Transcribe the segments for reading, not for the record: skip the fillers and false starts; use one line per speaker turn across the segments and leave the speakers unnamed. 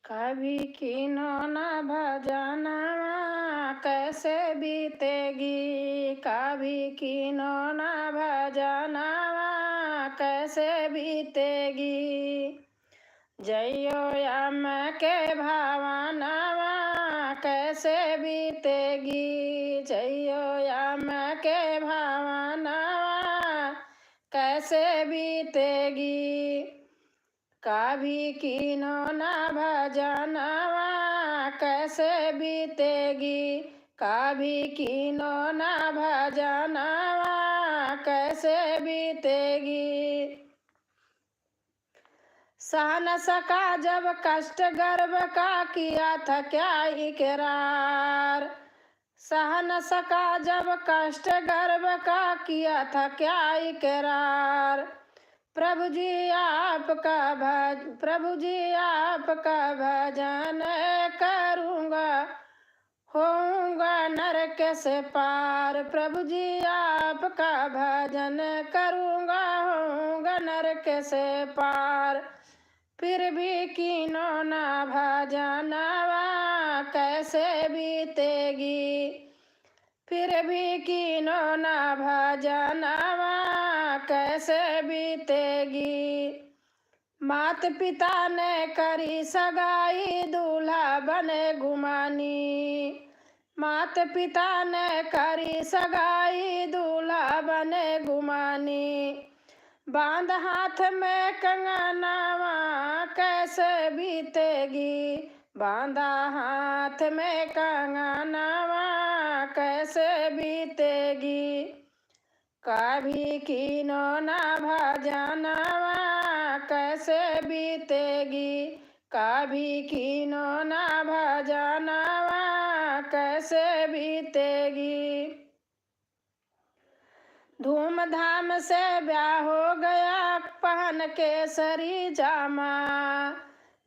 कभी किनो न भजनवा कैसे बीतेगी, कभी किनो न भजनवा कैसे बीतेगी। जइयो यम के भावनवा कैसे बीतेगी, जइयो यम के भावनवा कैसे बीतेगी। कभी किनो न भजनवा कैसे बीतेगी, कभी किनो न भजनवा कैसे बीतेगी। सह न सका जब कष्ट गर्भ का किया था क्या इकरार, सह न सका जब कष्ट गर्भ का किया था क्या इकरार। प्रभु जी आपका भजन करूँगा, होऊंगा नरक से पार। प्रभु जी आपका भजन करूँगा, होऊंगा नरक से पार। फिर भी किनो न भजनवा कैसे बीतेगी, फिर भी किनो न भजनवा कैसे बीतेगी। मात पिता ने करी सगाई, दूल्हा बने गुमानी, मात पिता ने करी सगाई, दूल्हा बने गुमानी। बांध हाथ में कंगनवा कैसे बीतेगी, बांधा हाथ में कंगनवा कैसे बीतेगी। कभी किनो न भजनवा कैसे बीतेगी, कभी किनो न भजनवा कैसे बीतेगी। धूमधाम से ब्याह हो गया पहन केसरी जामा,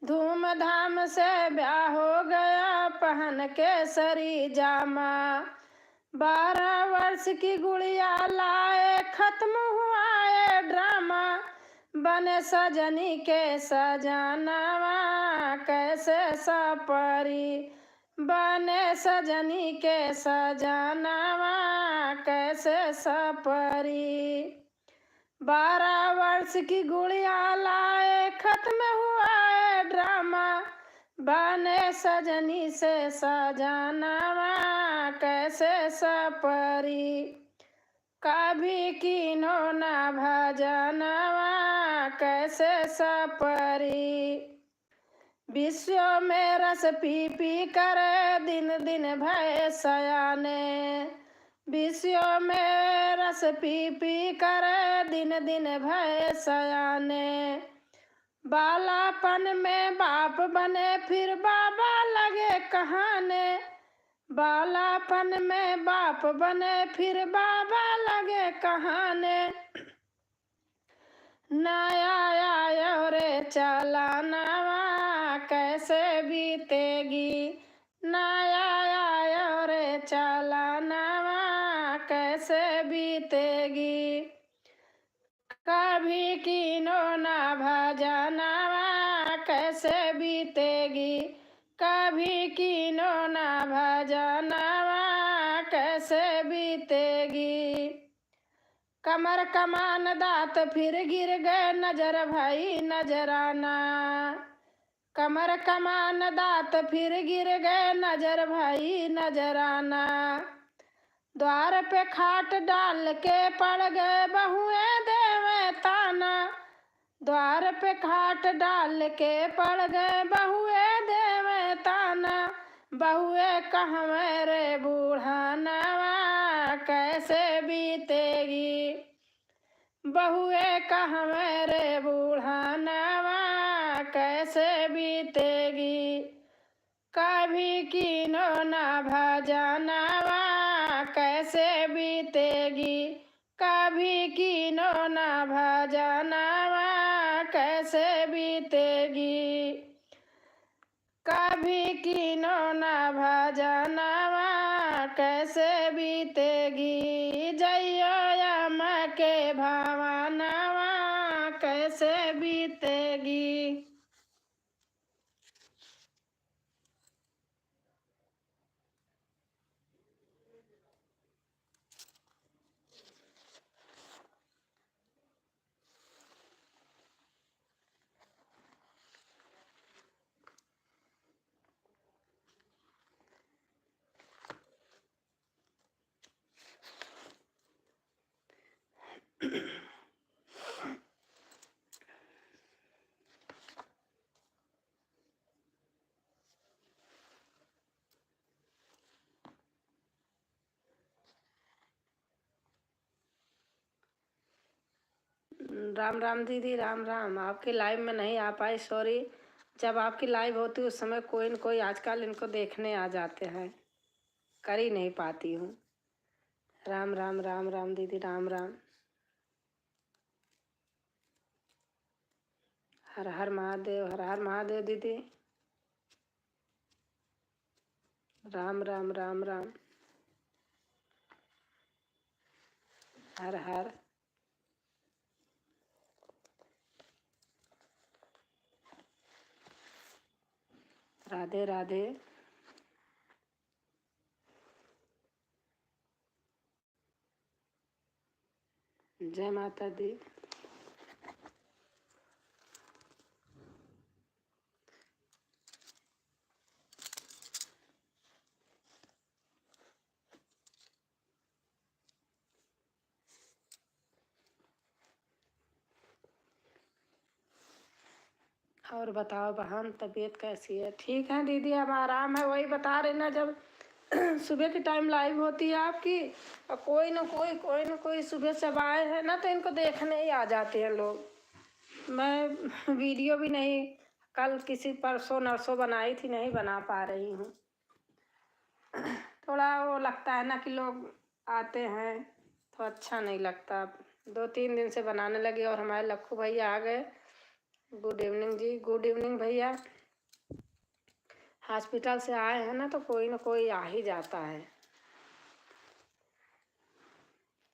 धूमधाम से ब्याह हो गया पहन केसरी जामा। 12 वर्ष की गुड़िया लाए, खत्म हुआ ये ड्रामा। बने सजनी के सजनवा कैसे सपरी, बने सजनी के सजनवा कैसे सपरी। 12 वर्ष की गुड़िया लाए, खत्म हुआ है ड्रामा। बने सजनी से सजनवा कैसे सपरी। कभी किनो न भजनवा कैसे सपरी। विश्व में रस पी पी कर दिन दिन भय सयाने, विश्व में रस पी पी कर दिन दिन भय सयाने। बालापन में बाप बने फिर बाबा लगे कहाने, बालापन में बाप बने फिर बाबा लगे कहाने। नया आयो रे चलानवा कैसे बीतेगी, नया आयो रे चलानवा कैसे बीतेगी। कभी किनो न भजनवा कैसे बीतेगी, कभी किनो न भजनवा कैसे बीतेगी। कमर कमान दात फिर गिर गए नजर भाई नजराना, कमर कमान दात फिर गिर गए नजर भाई नजराना। द्वार पे खाट डाल के पड़ गए बहुएं देवे ताना, द्वार पे खाट डाल के पड़ गए बहुएं देवे ताना। बहुए कहवे रे बूढ़ानवा कैसे बीतेगी, बहुए कहवे रे बूढ़ानवा कैसे बीतेगी। कभी किनो न भजनवा कैसे बीतेगी, कभी किनो न भजनवा कैसे बीतेगी। कभी किनो न भजनवा कैसे बीतेगी। जइयो यम के भावनवा कैसे बीतेगी। राम राम दीदी, राम राम। आपकी लाइव में नहीं आ पाई, सॉरी। जब आपकी लाइव होती उस समय कोई न कोई आजकल इनको देखने आ जाते हैं, कर ही नहीं पाती हूँ। राम राम राम राम दीदी, राम राम। हर हर महादेव, हर हर महादेव दीदी। राम राम राम राम। हर हर। राधे राधे। जय माता दी। और बताओ बहन, तबीयत कैसी है? ठीक है दीदी, अब आराम है। वही बता रहे ना, जब सुबह के टाइम लाइव होती है आपकी, और कोई ना कोई सुबह सब आए हैं ना, तो इनको देखने ही आ जाते हैं लोग। मैं वीडियो भी नहीं, कल किसी परसों नरसों बनाई थी, नहीं बना पा रही हूँ। थोड़ा वो लगता है ना कि लोग आते हैं तो अच्छा नहीं लगता। 2-3 दिन से बनाने लगी, और हमारे लक्खू भैया आ गए। गुड इवनिंग जी, गुड इवनिंग भैया। हॉस्पिटल से आए हैं ना, तो कोई ना कोई आ ही जाता है।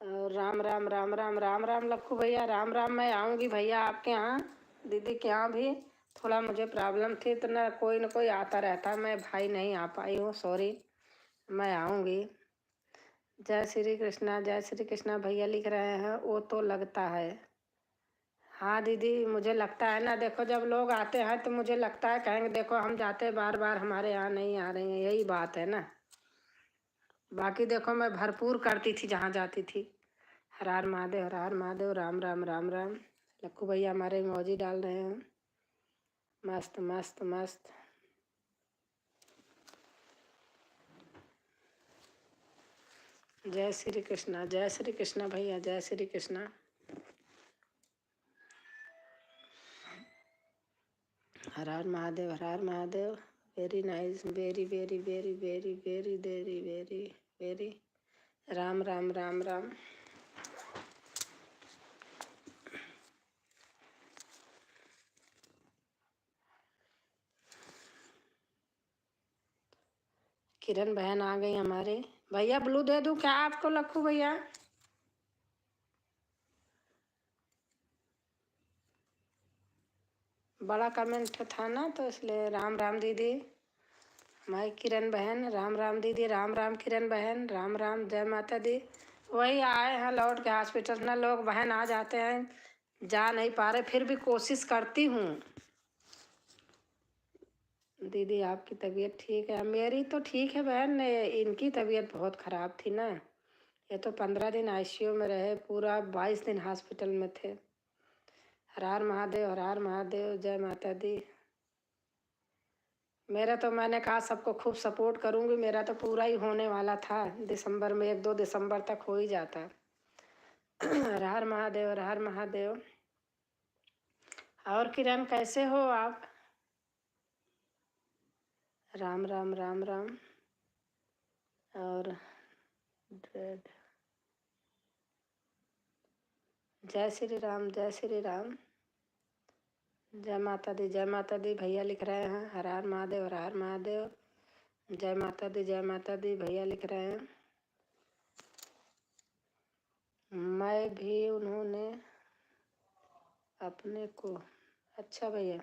और राम राम राम राम राम राम लक्खू भैया, राम राम। मैं आऊँगी भैया आपके यहाँ, दीदी के यहाँ भी। थोड़ा मुझे प्रॉब्लम थी, तो ना कोई आता रहता, मैं भाई नहीं आ पाई हूँ, सॉरी। मैं आऊँगी। जय श्री कृष्णा, जय श्री कृष्णा भैया लिख रहे हैं, वो तो लगता है। हाँ दीदी, मुझे लगता है ना, देखो जब लोग आते हैं तो मुझे लगता है कहेंगे देखो हम जाते बार बार, हमारे यहाँ नहीं आ रही हैं, यही बात है ना। बाकी देखो मैं भरपूर करती थी जहाँ जाती थी। हर हर महादेव, हर हर महादेव। राम राम राम राम। लक्खू भैया हमारे इमोजी डाल रहे हैं। मस्त मस्त मस्त। जय श्री कृष्णा, जय श्री कृष्णा भैया, जय Shri Krishna. Har Har Mahadev, Har Har Mahadev. Very nice, very very very very very very very very. Ram Ram Ram Ram. Kiran बहन आ गई हमारे। भैया ब्लू दे दूं क्या आपको लक्खू भैया? बड़ा कमेंट था ना, तो इसलिए। राम राम दीदी, हमारी किरण बहन। राम राम दीदी, राम राम किरण बहन, राम राम। जय माता दी। वही आए हैं लौट के हॉस्पिटल ना, लोग बहन आ जाते हैं, जा नहीं पा रहे, फिर भी कोशिश करती हूँ। दीदी आपकी तबीयत ठीक है? मेरी तो ठीक है बहन, इनकी तबीयत बहुत ख़राब थी ना। ये तो 15 दिन आईसीयू में रहे, पूरा 22 दिन हॉस्पिटल में थे। हर हर महादेव, हर हर महादेव। जय माता दी। मेरा तो, मैंने कहा सबको खूब सपोर्ट करूँगी, मेरा तो पूरा ही होने वाला था दिसंबर में, 1-2 दिसंबर तक हो ही जाता। हर हर महादेव, हर हर महादेव। और किरण कैसे हो आप? राम राम राम राम। और ड्रेड। जय श्री राम, जय श्री राम। जय माता दी, जय माता दी भैया लिख रहे हैं। हर हर महादेव, हर हर महादेव। जय माता दी, जय माता दी भैया लिख रहे हैं। मैं भी उन्होंने अपने को। अच्छा भैया,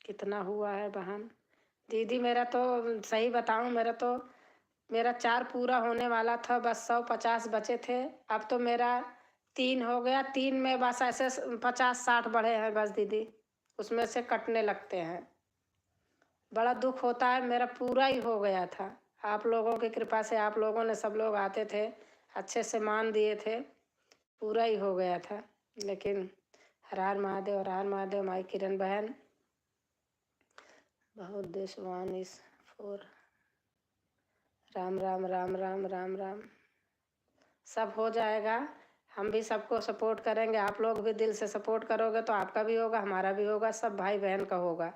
कितना हुआ है बहन? दीदी मेरा तो, सही बताऊं, मेरा 4 पूरा होने वाला था, बस 150 बचे थे। अब तो मेरा 3 हो गया, 3 में बस ऐसे 50-60 बढ़े हैं बस दीदी, उसमें से कटने लगते हैं। बड़ा दुख होता है, मेरा पूरा ही हो गया था। आप लोगों की कृपा से, आप लोगों ने, सब लोग आते थे, अच्छे से मान दिए थे, पूरा ही हो गया था। लेकिन हर हर महादेव, हर हर महादेव। माई किरण बहन, बहुत this one is for. Ram Ram Ram Ram Ram Ram. सब हो जाएगा। हम भी सबको सपोर्ट करेंगे, आप लोग भी दिल से सपोर्ट करोगे तो आपका भी होगा, हमारा भी होगा, सब भाई बहन का होगा।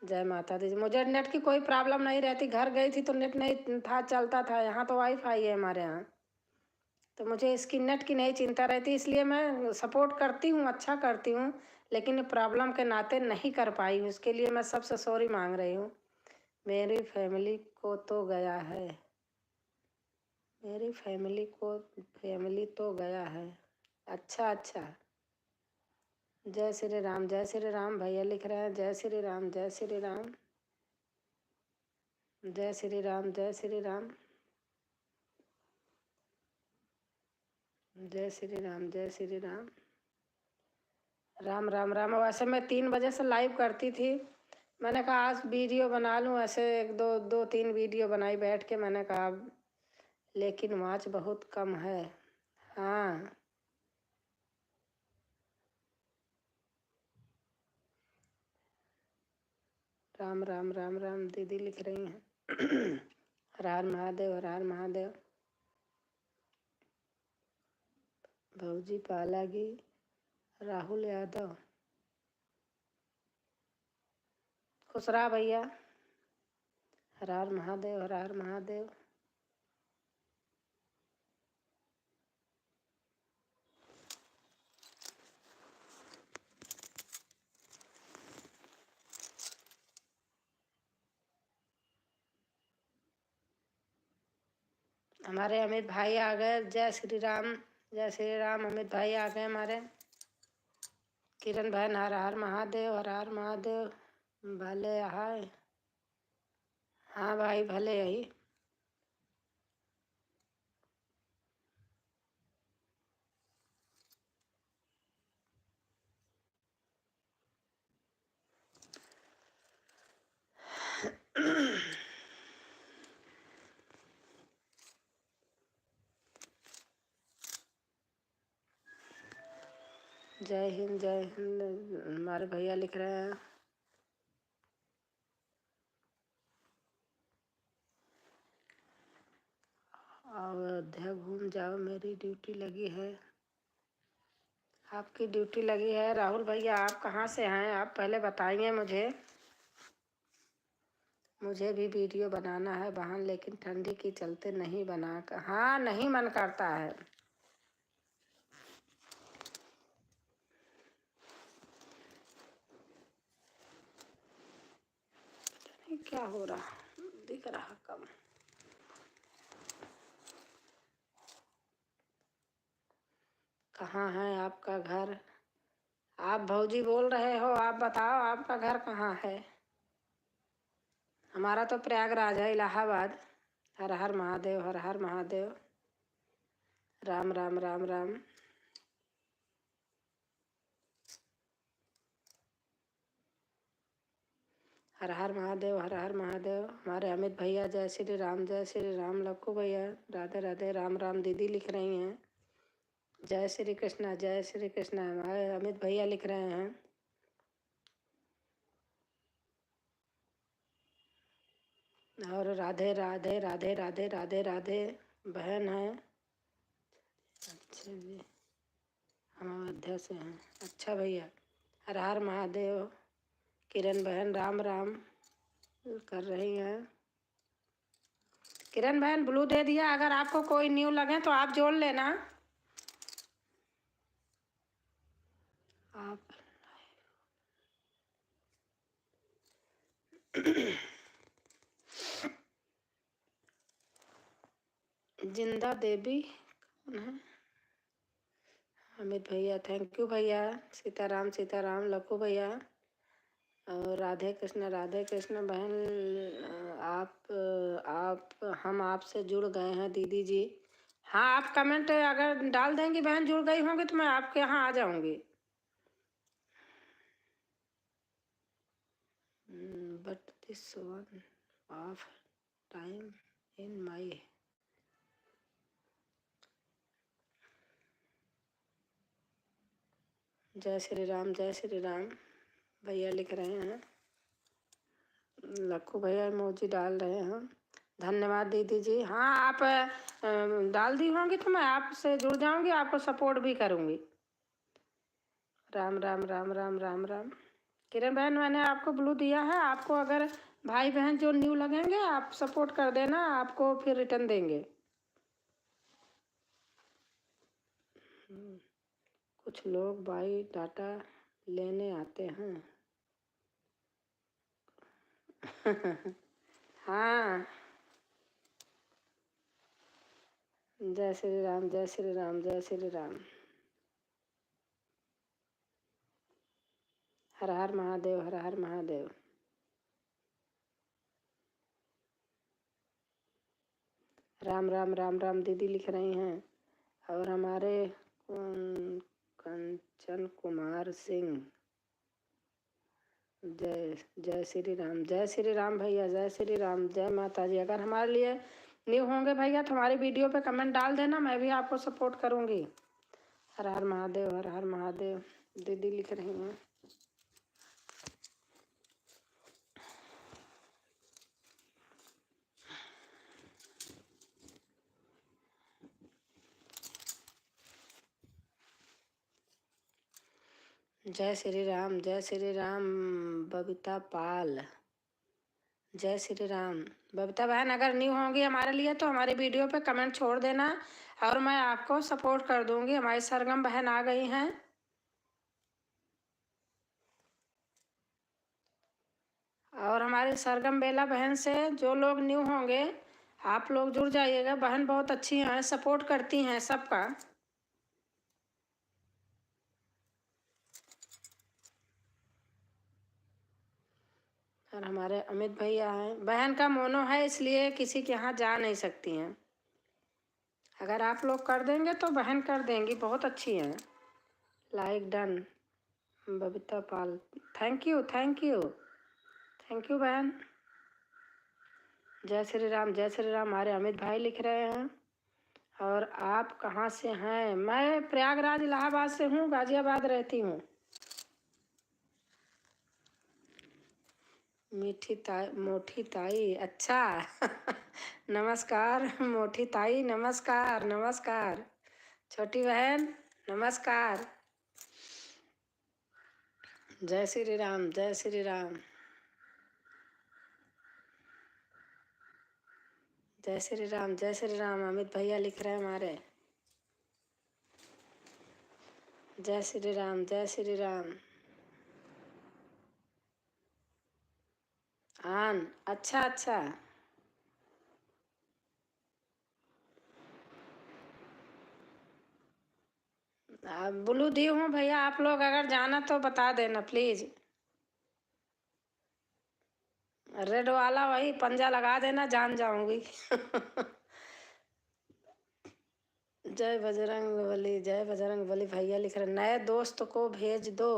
जय माता दी। मुझे नेट की कोई प्रॉब्लम नहीं रहती, घर गई थी तो नेट नहीं था, चलता था। यहाँ तो वाईफाई है हमारे यहाँ, तो मुझे इसकी नेट की नहीं चिंता रहती, इसलिए मैं सपोर्ट करती हूँ, अच्छा करती हूँ, लेकिन प्रॉब्लम के नाते नहीं कर पाई हूँ, इसके लिए मैं सबसे सॉरी मांग रही हूँ। मेरी फैमिली को तो गया है, मेरी फैमिली तो गया है। अच्छा अच्छा। जय श्री राम, जय श्री राम। भैया लिख रहे हैं जय श्री राम, जय श्री राम, जय श्री राम, जय श्री राम, जय श्री राम, जय श्री राम, राम राम राम। वैसे मैं 3 बजे से लाइव करती थी, मैंने कहा आज वीडियो बना लूँ, ऐसे एक दो तीन वीडियो बनाई बैठ के, मैंने कहा, लेकिन वाच बहुत कम है। हाँ, राम राम राम राम दीदी लिख रही हैं। हर हर महादेव, हर हर महादेव। भौजी पालागी, राहुल यादव, खुश रहा भैया। हर हर महादेव, हर हर महादेव। हमारे अमित भाई आ गए, जय श्री राम, जय श्री राम। अमित भाई आ गए हमारे। किरण बहन, हर हर महादेव, हर हर महादेव। भले हाय। हाँ भाई, भले यही। जय हिंद, जय हिंद। हमारे भैया लिख रहे हैं अयोध्या घूम जाओ, मेरी ड्यूटी लगी है। आपकी ड्यूटी लगी है राहुल भैया, आप कहाँ से हैं? आप पहले बताइए मुझे। मुझे भी वीडियो बनाना है बहन, लेकिन ठंडी के चलते नहीं बना कर, हाँ नहीं मन करता है। नहीं क्या हो रहा, दिख रहा कम। कहाँ है आपका घर? आप भौजी बोल रहे हो, आप बताओ आपका घर कहाँ है? हमारा तो प्रयागराज है, इलाहाबाद। हर हर महादेव, हर हर महादेव। राम राम राम राम। हर हर महादेव, हर हर महादेव। हमारे अमित भैया जय श्री राम, जय श्री राम। लक्कू भैया राधे राधे, राम राम। दीदी लिख रही हैं जय श्री कृष्णा, जय श्री कृष्णा। हमारे अमित भैया लिख रहे हैं और राधे राधे राधे राधे राधे राधे। बहन है। अच्छा जी, हम अयोध्या से हैं। अच्छा भैया, हर हर महादेव। किरण बहन राम राम कर रही हैं। किरण बहन ब्लू दे दिया, अगर आपको कोई न्यू लगे तो आप जोड़ लेना। आप जिंदा देवी कौन है? अमित भैया थैंक यू भैया। सीताराम सीताराम लक्कू भैया। और राधे कृष्ण बहन। आप हम आपसे जुड़ गए हैं दीदी जी। हाँ, आप कमेंट अगर डाल देंगी बहन, जुड़ गई होंगी तो मैं आपके यहाँ आ जाऊंगी। But this one of time in my. जय श्री राम, जय श्री राम। भैया लिख रहे हैं, लक्कू भैया इमोजी डाल रहे हैं। धन्यवाद दीदी जी। हाँ, आप डाल दी होंगी तो मैं आपसे जुड़ जाऊंगी, आपको सपोर्ट भी करूंगी। राम राम राम राम राम राम। किरण बहन, मैंने आपको ब्लू दिया है, आपको अगर भाई बहन जो न्यू लगेंगे आप सपोर्ट कर देना, आपको फिर रिटर्न देंगे। कुछ लोग भाई डाटा लेने आते हैं। हाँ, जय श्री राम, जय श्री राम, जय श्री राम। हर हर महादेव, हर हर महादेव। राम राम राम राम दीदी लिख रही हैं। और हमारे कंचन कुमार सिंह, जय जय श्री राम, जय श्री राम भैया, जय श्री राम, जय माता जी। अगर हमारे लिए न्यू होंगे भैया तो हमारी वीडियो पे कमेंट डाल देना, मैं भी आपको सपोर्ट करूंगी। हर हर महादेव, हर हर महादेव दीदी लिख रही हैं। जय श्री राम, जय श्री राम बबीता पाल, जय श्री राम। बबीता बहन अगर न्यू होंगी हमारे लिए तो हमारी वीडियो पे कमेंट छोड़ देना और मैं आपको सपोर्ट कर दूंगी। हमारी सरगम बहन आ गई हैं। और हमारी सरगम बेला बहन से जो लोग न्यू होंगे आप लोग जुड़ जाइएगा, बहन बहुत अच्छी हैं, सपोर्ट करती हैं सबका। और हमारे अमित भैया हैं। बहन का मोनो है इसलिए किसी के यहाँ जा नहीं सकती हैं। अगर आप लोग कर देंगे तो बहन कर देंगी, बहुत अच्छी हैं। Like done Babita Pal, thank you thank you thank you बहन। जय श्री राम, जय श्री राम हमारे अमित भाई लिख रहे हैं। और आप कहाँ से हैं? मैं प्रयागराज इलाहाबाद से हूँ, गाजियाबाद रहती हूँ। मीठी ताई, मोठी ताई, अच्छा। नमस्कार मोठी ताई, नमस्कार नमस्कार। छोटी बहन नमस्कार। जय श्री राम, जय श्री राम, जय श्री राम, जय श्री राम अमित भैया लिख रहे हैं हमारे। जय श्री राम, जय श्री राम। आन, अच्छा अच्छा। ब्लू दी हूँ भैया, आप लोग अगर जाना तो बता देना प्लीज। रेड वाला वही पंजा लगा देना, जान जाऊंगी। जय बजरंग बली, जय बजरंग बली भैया लिख रहे, नए दोस्त को भेज दो।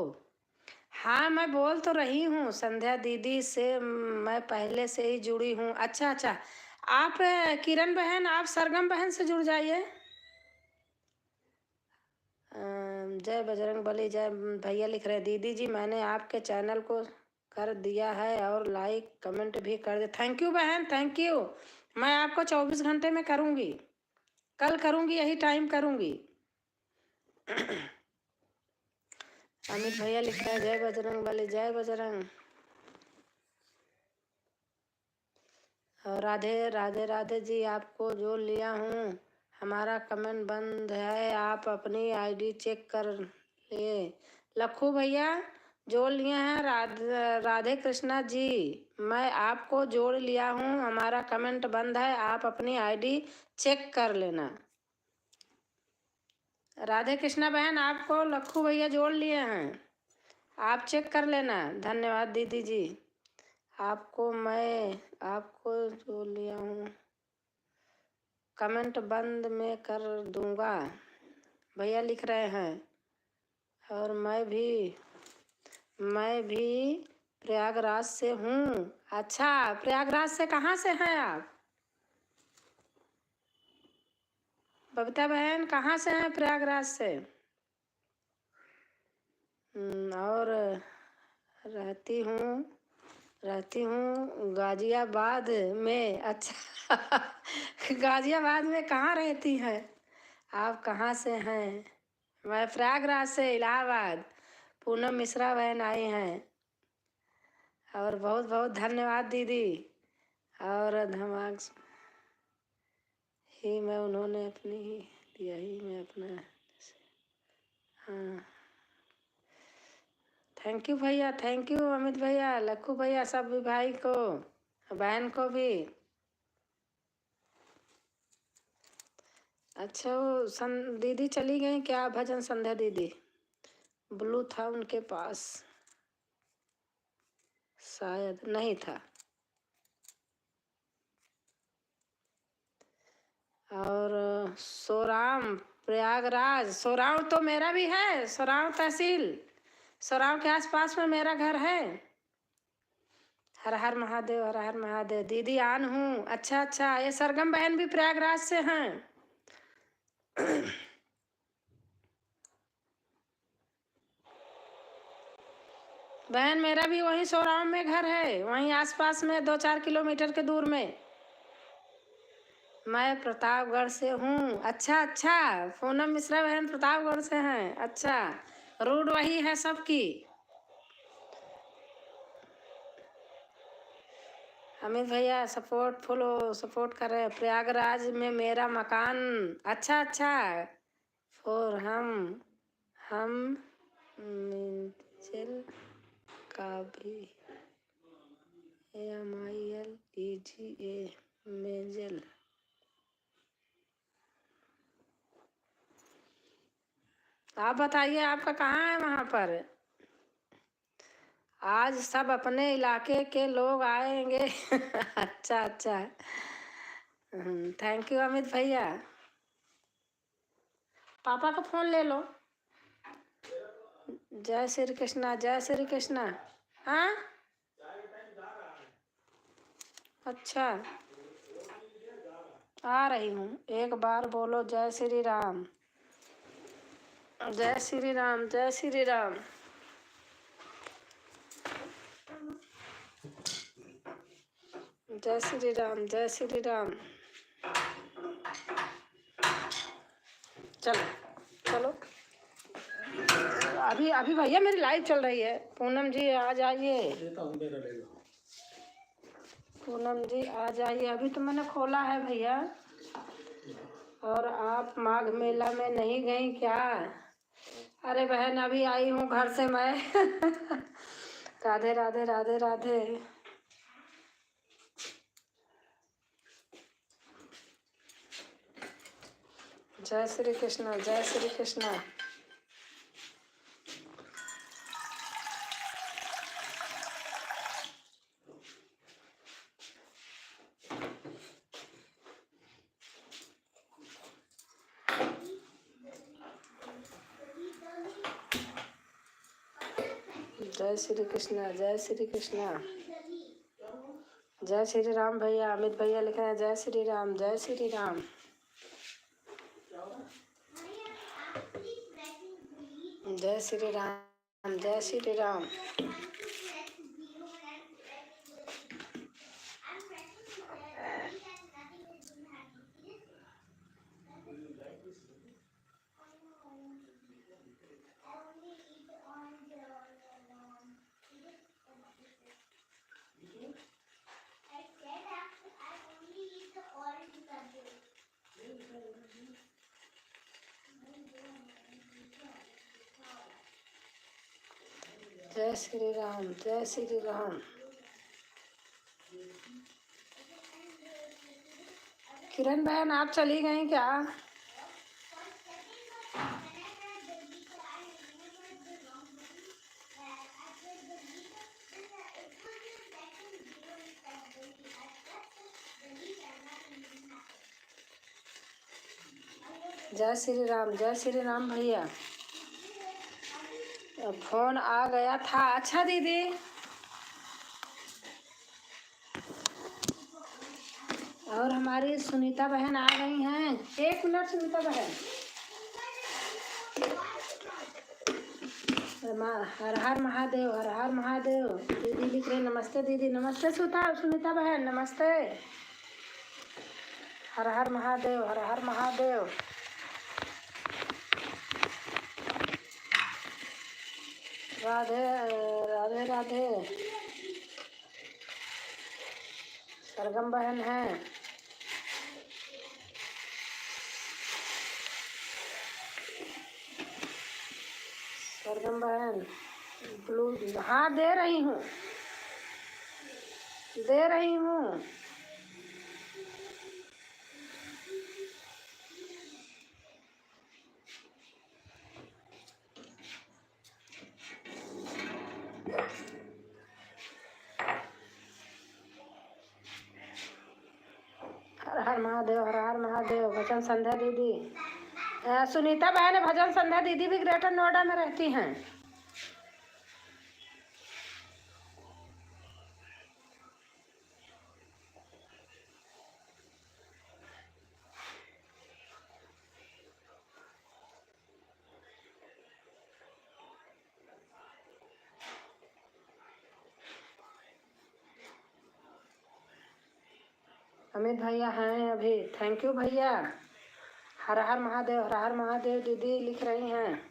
हाँ मैं बोल तो रही हूँ, संध्या दीदी से मैं पहले से ही जुड़ी हूँ। अच्छा अच्छा, आप किरण बहन, आप सरगम बहन से जुड़ जाइए। जय बजरंग बली, जय भैया लिख रहे, दीदी जी मैंने आपके चैनल को कर दिया है और लाइक कमेंट भी कर दे। थैंक यू बहन, थैंक यू। मैं आपको 24 घंटे में करूँगी, कल करूँगी, यही टाइम करूँगी। अमित भैया लिख रहे हैं जय बजरंग बली, जय बजरंग। और राधे राधे राधे जी, आपको जोड़ लिया हूँ, हमारा कमेंट बंद है, आप अपनी आईडी चेक कर लिए। लखू भैया जोड़ लिए हैं। राधे राधे कृष्णा जी, मैं आपको जोड़ लिया हूँ, हमारा कमेंट बंद है, आप अपनी आईडी चेक कर लेना। राधे कृष्णा बहन आपको लखू भैया जोड़ लिए हैं, आप चेक कर लेना। धन्यवाद दीदी जी, आपको जोड़ लिया हूँ, कमेंट बंद में कर दूंगा भैया लिख रहे हैं। और मैं भी प्रयागराज से हूँ। अच्छा, प्रयागराज से कहाँ से हैं आप? बबीता बहन कहाँ से हैं? प्रयागराज से। और रहती हूँ रहती हूँ गाजियाबाद में। अच्छा गाजियाबाद में कहाँ रहती हैं आप? कहाँ से हैं? मैं प्रयागराज से इलाहाबाद। पूनम मिश्रा बहन आई हैं। और बहुत बहुत धन्यवाद दीदी। और धमाक ही मैं उन्होंने अपनी ही दिया ही मैं अपना। हाँ, थैंक यू भैया, थैंक यू अमित भैया, लक्खू भैया, सब भी भाई को, बहन को भी। अच्छा वो दीदी चली गई क्या? भजन संध्या दीदी, ब्लू था उनके पास, शायद नहीं था। और सोराम प्रयागराज, सोराव तो मेरा भी है, सोराव तहसील, सोराव के आसपास में मेरा घर है। हर हर महादेव, हर हर महादेव। दीदी आन हूँ। अच्छा अच्छा, ये सरगम बहन भी प्रयागराज से हैं। बहन मेरा भी वहीं सोराव में घर है, वहीं आसपास में 2-4 किलोमीटर के दूर में। मैं प्रतापगढ़ से हूँ। अच्छा अच्छा, पूनम मिश्रा बहन प्रतापगढ़ से हैं। अच्छा, रूट वही है सबकी। अमित भैया सपोर्ट, फुल सपोर्ट कर रहे हैं। प्रयागराज में मेरा मकान। अच्छा अच्छा, और हम मिंजल का भी MILEGA मेंजल। आप बताइए आपका कहाँ है वहाँ पर? आज सब अपने इलाके के लोग आएंगे अच्छा अच्छा, थैंक यू अमित भैया। पापा का फोन ले लो। जय श्री कृष्णा, जय श्री कृष्णा। हाँ अच्छा, आ रही हूँ। एक बार बोलो जय श्री राम, जय श्री राम, जय श्री राम। जय श्री राम, जय श्री राम। चलो चलो, अभी अभी भैया मेरी लाइव चल रही है। पूनम जी आ जाइए, पूनम जी आ जाइए। अभी तो मैंने खोला है भैया। और आप माघ मेला में नहीं गई क्या? अरे बहन अभी आई हूँ घर से मैं राधे राधे राधे राधे। जय श्री कृष्णा, जय श्री कृष्णा। जय श्री कृष्णा, जय श्री कृष्णा। जय श्री राम भैया। अमित भैया लिख रहे हैं जय श्री राम, जय श्री राम। जय श्री राम, जय श्री राम। जय श्री राम, जय श्री राम। किरण बहन आप चली गई क्या? जय श्री राम, जय श्री राम भैया। फोन आ गया था। अच्छा दीदी, और हमारी सुनीता बहन आ गई हैं। 1 मिनट सुनीता बहन। हर हर महादेव, हर हर महादेव। दीदी लिख रहे नमस्ते दीदी। नमस्ते सुनीता बहन, नमस्ते। हर हर महादेव, हर हर महादेव। राधे राधे राधे। सरगम बहन है। सरगम बहन ब्लू, हाँ दे रही हूँ, दे रही हूँ। हर हर महादेव, हर हर महादेव। भजन संध्या दीदी, सुनीता बहन भजन संध्या दीदी भी ग्रेटर नोएडा में रहती हैं। अमित भैया हैं अभी, थैंक यू भैया। हर हर महादेव, हर हर महादेव दीदी लिख रही हैं।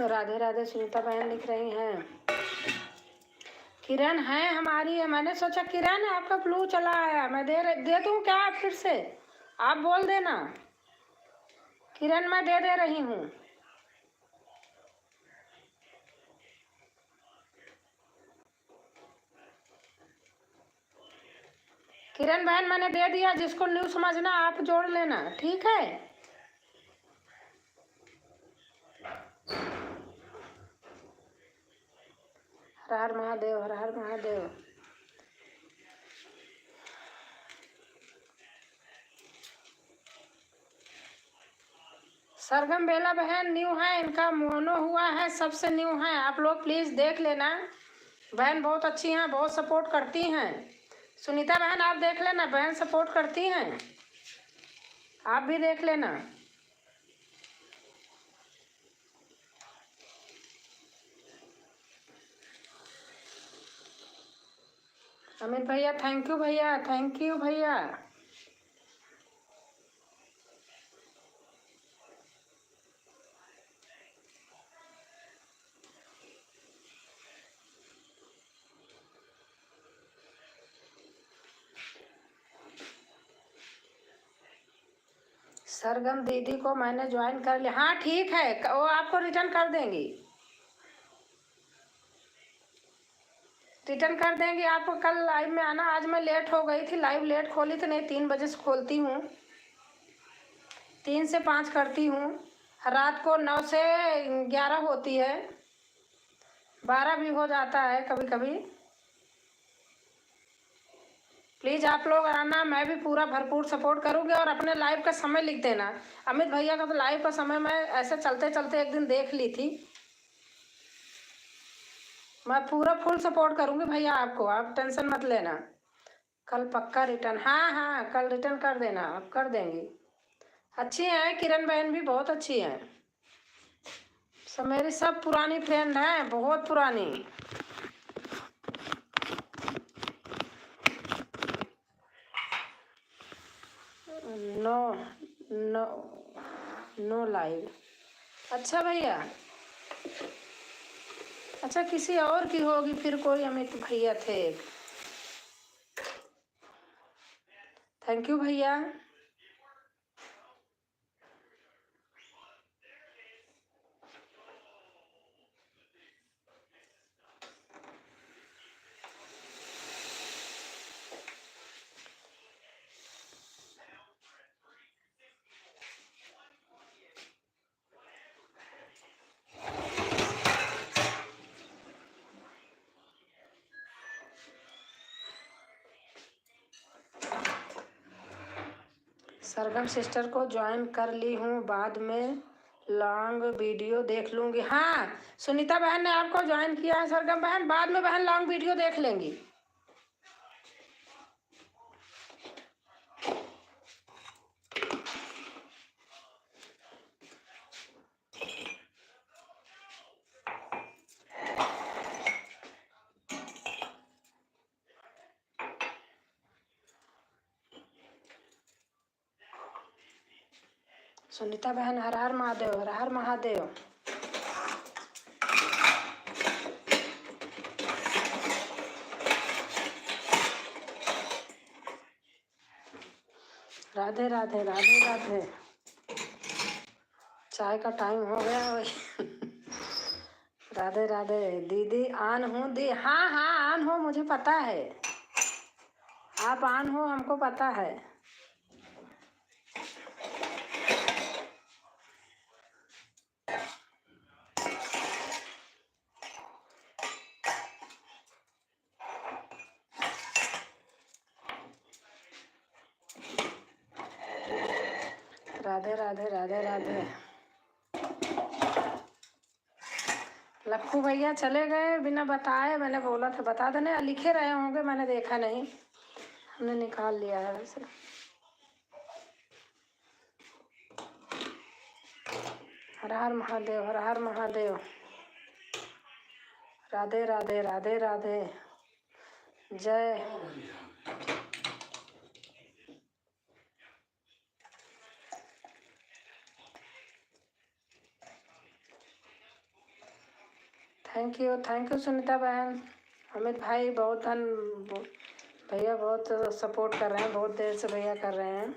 राधे राधे सुनीता बहन लिख रही हैं। किरण है हमारी है, मैंने सोचा किरण आपका फ्लू चला आया, मैं दे दूं क्या फिर से? आप बोल देना। किरण मैं दे रही हूँ। किरण बहन मैंने दे दिया, जिसको न्यू समझना आप जोड़ लेना, ठीक है? हर हर महादेव, हर हर महादेव। सरगम बेला बहन न्यू है, इनका मोनो हुआ है, सबसे न्यू है। आप लोग प्लीज़ देख लेना, बहन बहुत अच्छी हैं, बहुत सपोर्ट करती हैं। सुनीता बहन आप देख लेना, बहन सपोर्ट करती हैं, आप भी देख लेना। अमित भैया थैंक यू भैया, थैंक यू भैया। सरगम दीदी को मैंने ज्वाइन कर लिया, हाँ ठीक है, वो आपको रिटर्न कर देंगी, रिटर्न कर देंगी आपको। कल लाइव में आना, आज मैं लेट हो गई थी, लाइव लेट खोली थी, नहीं 3 बजे से खोलती हूँ, 3 से 5 करती हूँ। रात को 9 से 11 होती है, 12 भी हो जाता है कभी कभी। प्लीज़ आप लोग आना, मैं भी पूरा भरपूर सपोर्ट करूँगी। और अपने लाइव का समय लिख देना। अमित भैया का तो लाइव का समय मैं ऐसे चलते चलते एक दिन देख ली थी। मैं पूरा फुल सपोर्ट करूँगी भैया आपको, आप टेंशन मत लेना। कल पक्का रिटर्न, हाँ हाँ कल रिटर्न कर देना, आप कर देंगी। अच्छी हैं किरण बहन भी, बहुत अच्छी हैं। सब मेरी सब पुरानी फ्रेंड हैं, बहुत पुरानी। No no no live. अच्छा भैया, अच्छा किसी और की होगी फिर, कोई अमित भैया थे। थैंक यू भैया। सरगम सिस्टर को ज्वाइन कर ली हूँ, बाद में लॉन्ग वीडियो देख लूंगी। हाँ, सुनीता बहन ने आपको ज्वाइन किया है सरगम बहन, बाद में बहन लॉन्ग वीडियो देख लेंगी। सुनीता बहन हर हर महादेव, हर हर महादेव। राधे राधे राधे राधे। चाय का टाइम हो गया भाई। राधे राधे दीदी, आन हूँ दी। हाँ हाँ आन हो, मुझे पता है आप आन हो, हमको पता है। राधे राधे राधे राधे। लक्कू भैया चले गए बिना बताए, मैंने बोला था बता देने, लिखे रहे होंगे, मैंने देखा नहीं, हमने निकाल लिया है वैसे। हर हर महादेव, हर हर महादेव। राधे राधे राधे राधे। जय। थैंक यू सुनीता बहन। अमित भाई बहुत भैया बहुत सपोर्ट कर रहे हैं, बहुत देर से भैया कर रहे हैं।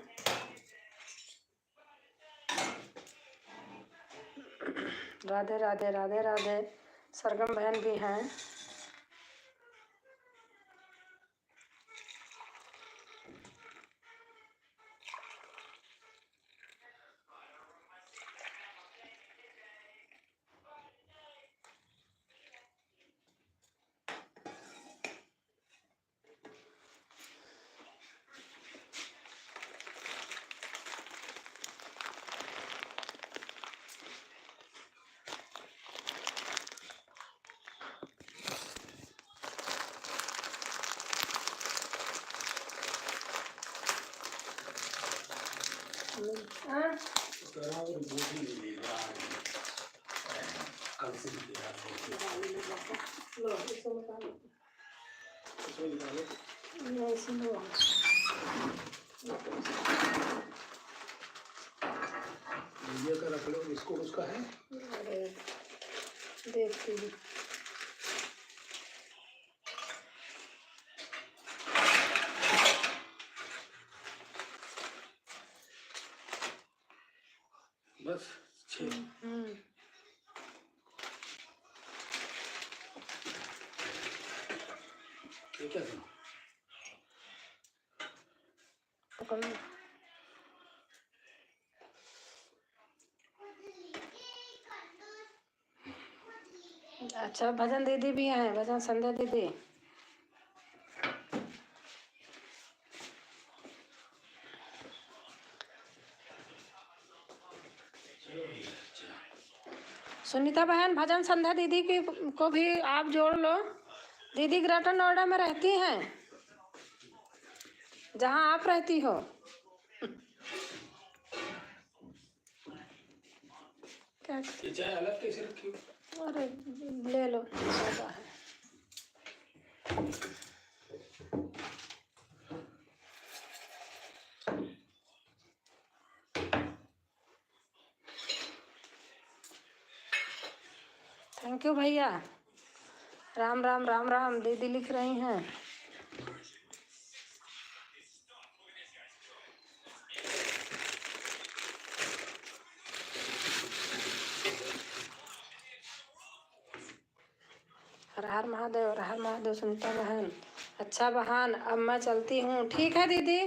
राधे राधे राधे राधे। सरगम बहन भी हैं।
का रख लो, इसको उसका है
देखती हूँ।
बस 6। क्या था?
अच्छा, भजन दीदी भी हैं, भजन संध्या दीदी। सुनीता बहन भजन संध्या दीदी की को भी आप जोड़ लो। दीदी ग्रेटर नोएडा में रहती हैं, जहाँ आप रहती हो। क्या
ये चाय अलग कैसे रखी हो?
अरे ले लो, सौदा है। थैंक यू भैया। राम राम राम राम दीदी लिख रही हैं। हर हर महादेव, हर हर महादेव सुनीता बहन। अच्छा बहन, अब मैं चलती हूँ। ठीक है दीदी,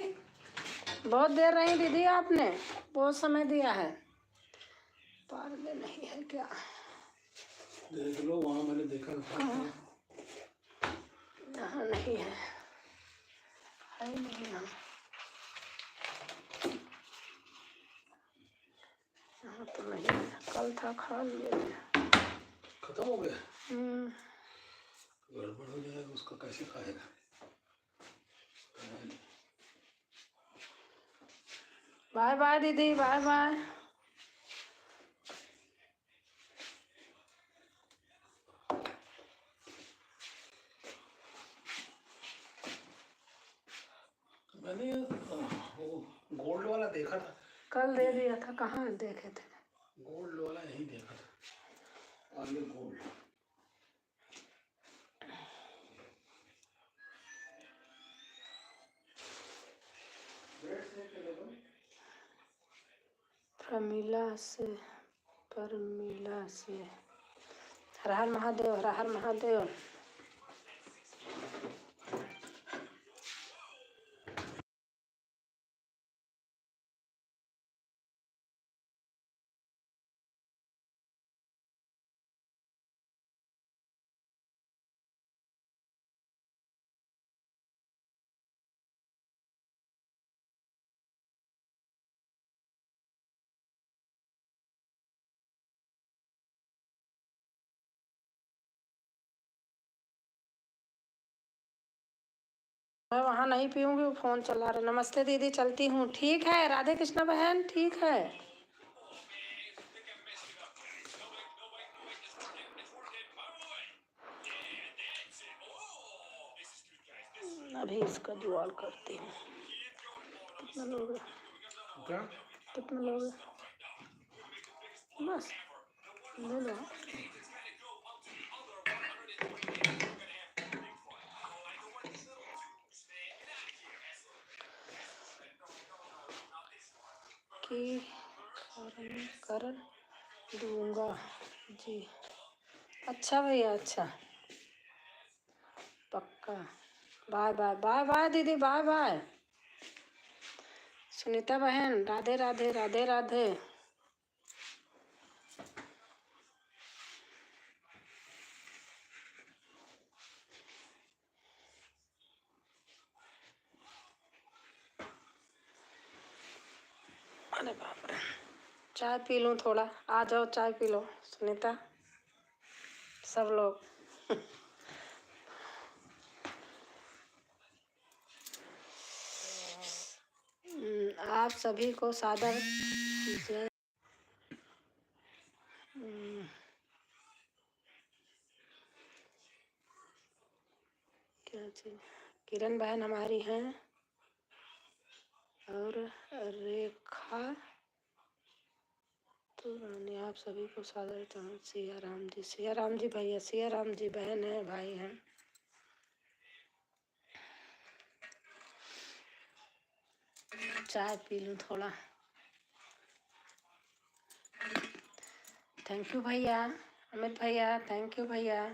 बहुत देर रही दीदी, आपने बहुत समय दिया है। पार्ले नहीं है क्या?
देख लो, वहाँ मैंने देखा था।
यहाँ नहीं है, है नहीं यहाँ। यहाँ तो नहीं, कल था खा लिए थे।
खत्म हो गया, गड़बड़ हो जाएगा, उसका कैसे खाएगा।
बाय बाय दीदी, बाय बाय।
मैंने वो गोल्ड वाला देखा था,
कल दे दिया था, कहाँ देखे थे।
गोल्ड वाला नहीं देखा था, आगे गोल्ड।
प्रमिला से, परमिला से। हर हर महादेव, हर हर महादेव। मैं वहाँ नहीं पीऊंगी, वो फोन चला रहे। नमस्ते दीदी, चलती हूँ। ठीक है, राधे कृष्णा बहन, ठीक है। अभी इसका जुगाड़ करती हूँ। कितना लोगे?
क्या?
कितना लोगे? बस ले लो। कि कर दूंगा जी। अच्छा भैया, अच्छा, पक्का। बाय बाय, बाय बाय दीदी, बाय बाय। सुनीता बहन, राधे राधे, राधे राधे। अरे बाप रे, चाय पी लूँ थोड़ा। आ जाओ, चाय पी लो सुनीता, सब लोग। आप सभी को सादर जय। क्या चीज? किरण बहन हमारी हैं, और रेखा तो रानी। आप सभी को सादर चरण। सिया राम जी, सिया राम जी भैया, सिया राम जी बहन है, भाई हैं। चाय पी लूँ थोड़ा। थैंक यू भैया, अमित भैया, थैंक यू भैया।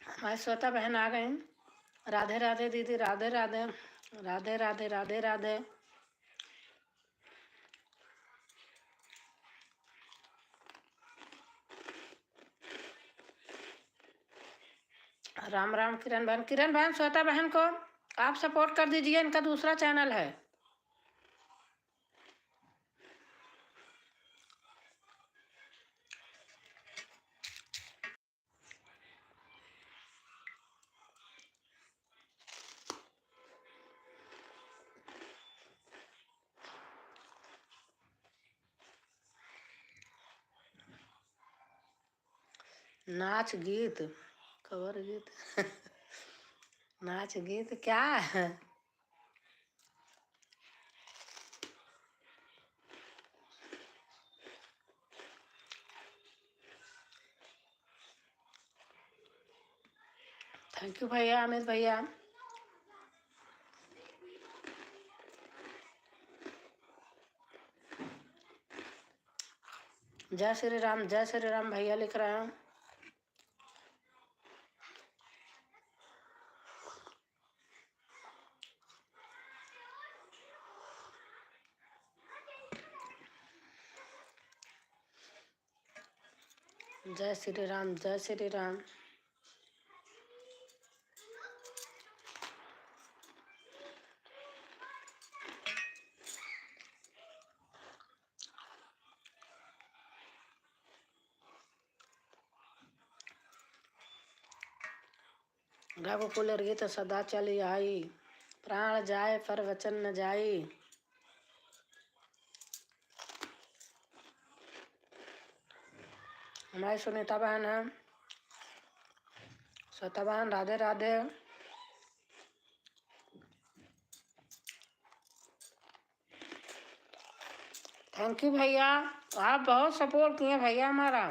हमारी श्वेता बहन आ गई। राधे राधे दीदी, राधे राधे, राधे राधे, राधे राधे। राम राम किरण बहन। किरण बहन, श्वेता बहन को आप सपोर्ट कर दीजिए, इनका दूसरा चैनल है। नाच गीत, कवर गीत। नाच गीत क्या है? थैंक यू भैया, अमित भैया। जय श्री राम, जय श्री राम भैया लिख रहे हैं। जय श्री राम, जय श्री राम। रघुकुल रीत सदा चली आई, प्राण जाए पर वचन न जाई। हमारी सुनीता बहन है, श्वेता बहन, राधे राधे। थैंक यू भैया, आप बहुत सपोर्ट किए भैया हमारा।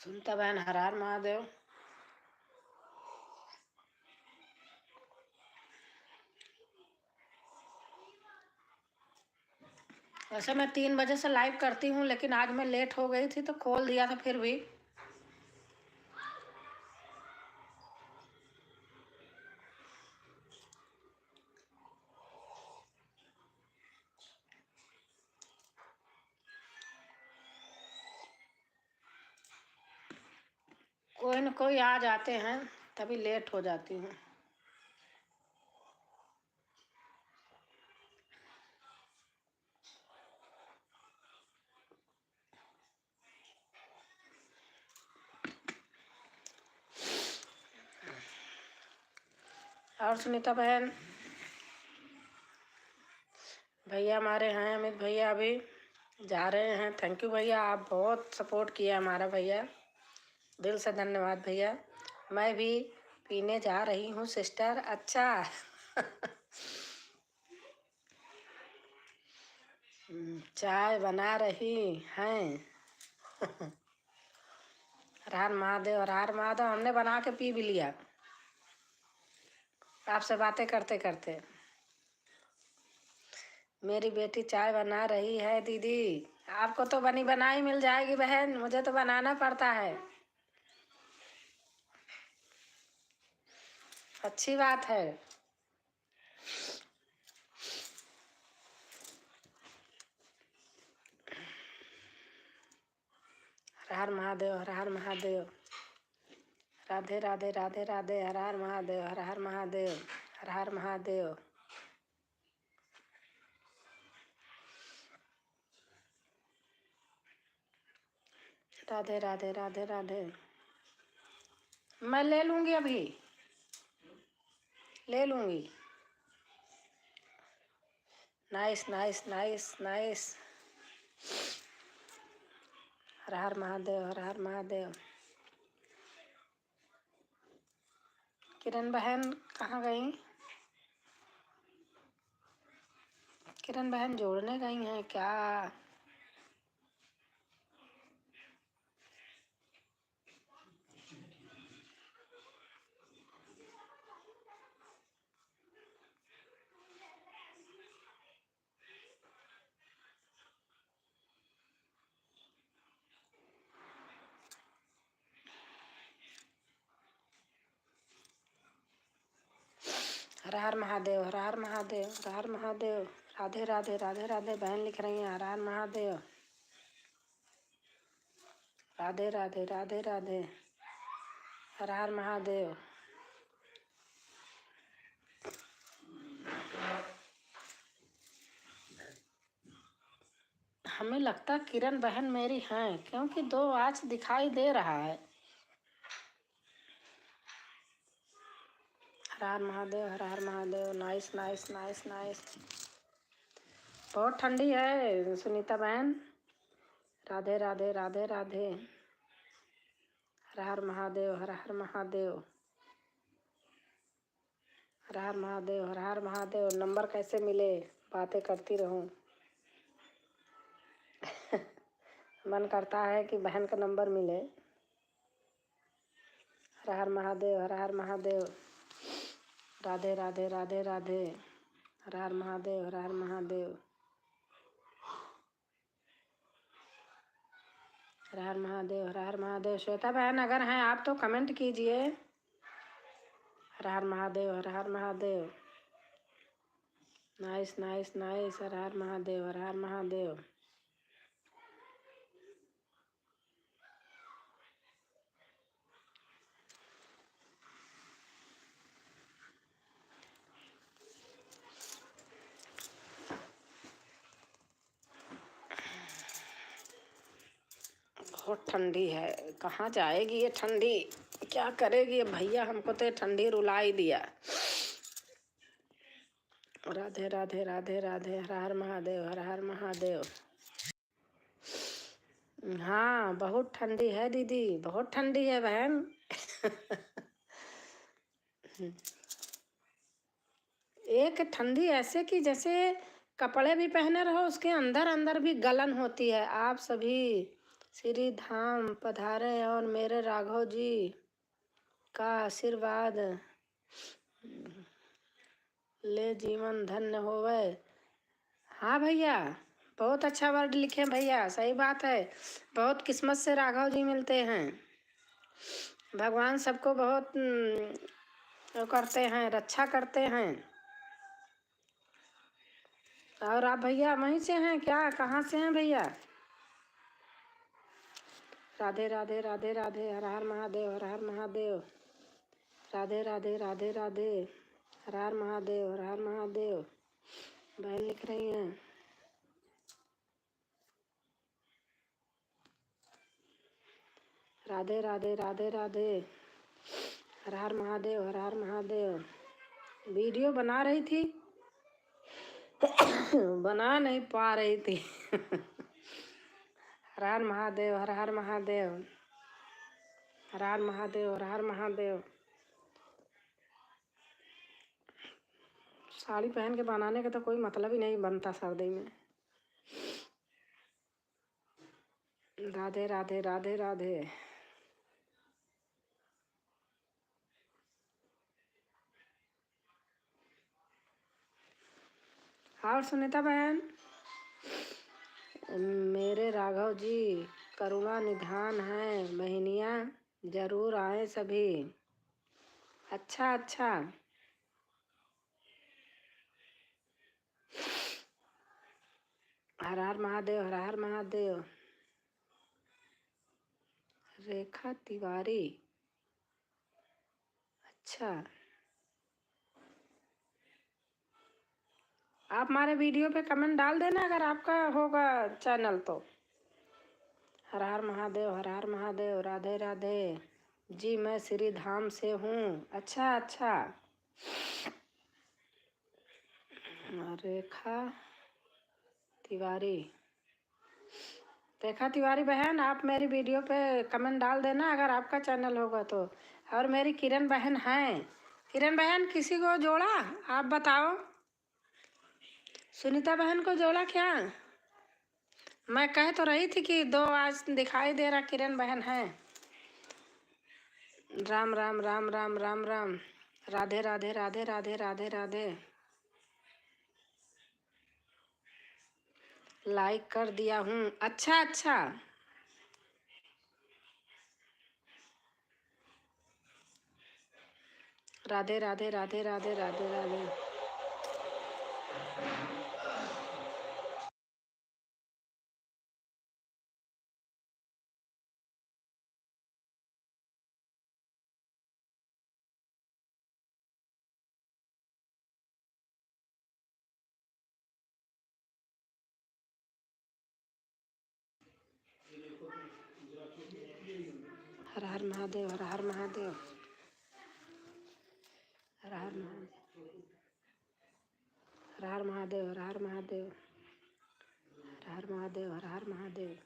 सुनीता बहन, हर हर महादेव। वैसे मैं 3 बजे से लाइव करती हूँ, लेकिन आज मैं लेट हो गई थी तो खोल दिया था फिर भी। कोई न कोई आ जाते हैं तभी लेट हो जाती हूँ। और सुनीता बहन, भैया हमारे हैं, अमित भैया अभी जा रहे हैं। थैंक यू भैया, आप बहुत सपोर्ट किया हमारा भैया, दिल से धन्यवाद भैया। मैं भी पीने जा रही हूँ सिस्टर। अच्छा चाय बना रही हैं। हर हर महादेव, हर हर महादेव। हमने बना के पी भी लिया आपसे बातें करते करते। मेरी बेटी चाय बना रही है दीदी। आपको तो बनी बनाई मिल जाएगी बहन, मुझे तो बनाना पड़ता है। अच्छी बात है। हर हर महादेव, हर हर महादेव। राधे राधे, राधे राधे। हर हर महादेव, हर हर महादेव, हर हर महादेव। राधे राधे, राधे राधे। मैं ले लूंगी, अभी ले लूंगी। Nice nice nice nice. Har Har Mahadev, Har Har Mahadev. Kiran बहन कहाँ गई? किरण बहन जोड़ने गई हैं क्या? हर हर महादेव, हर हर महादेव, हर हर महादेव। राधे राधे, राधे राधे। बहन लिख रही हैं हर हर महादेव। राधे राधे, राधे राधे। हर हर महादेव। हमें लगता किरण बहन मेरी हैं, क्योंकि 2 आज दिखाई दे रहा है। Har Har Mahadev, Har Har Mahadev. Nice nice nice nice. बहुत ठंडी है सुनीता बहन। राधे राधे, राधे राधे। हर हर महादेव, हर हर महादेव। हर हर महादेव, हर हर महादेव। नंबर कैसे मिले? बातें करती रहूं। मन करता है कि बहन का नंबर मिले। हर हर महादेव, हर हर महादेव। राधे राधे, राधे राधे। हर हर महादेव, हर हर महादेव। हर हर महादेव, हर हर महादेव। श्वेता बहन अगर हैं आप तो कमेंट कीजिए। Har Har Mahadev, Har Har Mahadev. Nice nice nice. Har Har Mahadev, Har Har Mahadev. बहुत ठंडी है, कहाँ जाएगी ये ठंडी, क्या करेगी ये भैया, हमको तो ठंडी रुला ही दिया। राधे राधे राधे राधे। हर हर महादेव, हर हर महादेव। हाँ बहुत ठंडी है दीदी, बहुत ठंडी है बहन। एक ठंडी ऐसे कि जैसे कपड़े भी पहने रहो उसके अंदर अंदर भी गलन होती है। आप सभी श्री धाम पधारे और मेरे राघव जी का आशीर्वाद ले जीवन धन्य होवे। हाँ भैया, बहुत अच्छा वर्ड लिखे भैया, सही बात है। बहुत किस्मत से राघव जी मिलते हैं। भगवान सबको बहुत वो करते हैं, रक्षा करते हैं। और आप भैया वहीं से हैं क्या, कहाँ से हैं भैया? राधे राधे राधे राधे। हर हर महादेव, हर हर महादेव। राधे राधे राधे राधे। हर हर महादेव, हर हर महादेव। बहन लिख रही हैं। राधे राधे राधे राधे। हर हर महादेव, हर हर महादेव। वीडियो बना रही थी बना नहीं पा रही थी। हर हर महादेव, हर हर महादेव। हर हर महादेव, हर हर महादेव। साड़ी पहन के बनाने का तो कोई मतलब ही नहीं बनता सर्दी में। राधे राधे राधे राधे। और सुनीता बहन, मेरे राघव जी करुणा निधान है, बहनियाँ जरूर आए सभी। अच्छा अच्छा। हर हर महादेव, हर हर महादेव। रेखा तिवारी, अच्छा। आप हमारे वीडियो पे कमेंट डाल देना अगर आपका होगा चैनल तो। हर हर महादेव, हर हर महादेव। राधे राधे जी, मैं श्री धाम से हूँ। अच्छा अच्छा। रेखा तिवारी, रेखा तिवारी बहन आप मेरी वीडियो पे कमेंट डाल देना अगर आपका चैनल होगा तो। और मेरी किरण बहन हैं। किरण बहन किसी को जोड़ा आप बताओ? सुनीता बहन को जोड़ा क्या? मैं कह तो रही थी कि दो आज दिखाई दे रहा किरण बहन है। राम राम राम राम राम राम। राधे राधे राधे राधे राधे राधे। लाइक कर दिया हूँ। अच्छा अच्छा। राधे राधे राधे राधे राधे राधे। हर हर महादेव, हर हर महादेव। हर हर महादेव, हर हर महादेव, हर हर महादेव। हर हर महादेव, हर हर महादेव।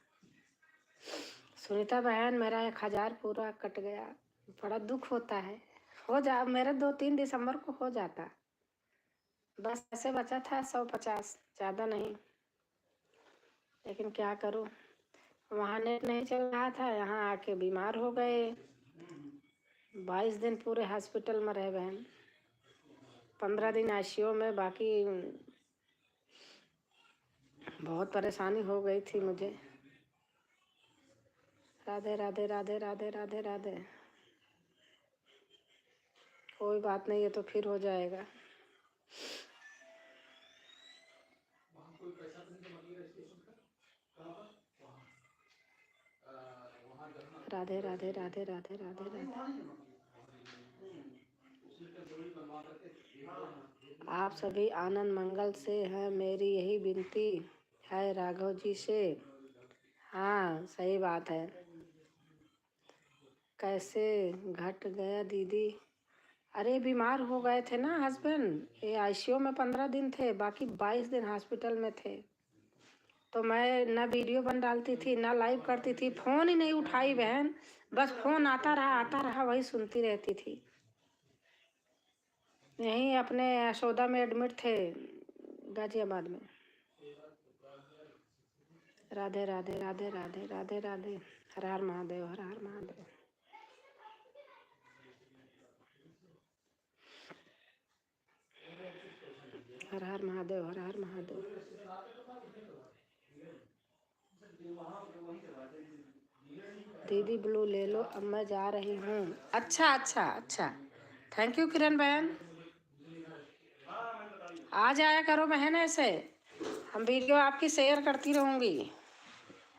सुनीता बहन मेरा 1000 पूरा कट गया, बड़ा दुख होता है। हो जा मेरा 2-3 दिसंबर को हो जाता, बस ऐसे बचा था 150, ज़्यादा नहीं। लेकिन क्या करूँ, वहाँ नेट नहीं चल रहा था, यहाँ आके बीमार हो गए। 22 दिन पूरे हॉस्पिटल में रहे बहन, 15 दिन आईसीयू में। बाकी बहुत परेशानी हो गई थी मुझे। राधे राधे राधे राधे राधे राधे। कोई बात नहीं, ये तो फिर हो जाएगा। राधे राधे राधे राधे राधे राधे। आप सभी आनंद मंगल से हैं, मेरी यही विनती है राघव जी से। हाँ सही बात है। कैसे घट गया दीदी? अरे बीमार हो गए थे ना हस्बैंड, ये आईसीयू में 15 दिन थे, बाकी 22 दिन हॉस्पिटल में थे। तो मैं ना वीडियो बन डालती थी ना लाइव करती थी, फोन ही नहीं उठाई बहन, बस फोन आता रहा वही सुनती रहती थी। यहीं अपने यशोदा में एडमिट थे, गाजियाबाद में। राधे राधे राधे राधे राधे राधे। हर हर महादेव, हर हर महादेव। हर हर महादेव, हर हर महादेव। दीदी ब्लू ले लो, अब मैं जा रही हूँ। अच्छा अच्छा अच्छा, थैंक यू किरण बहन। आ जाया करो बहन, ऐसे हम वीडियो आपकी शेयर करती रहूँगी।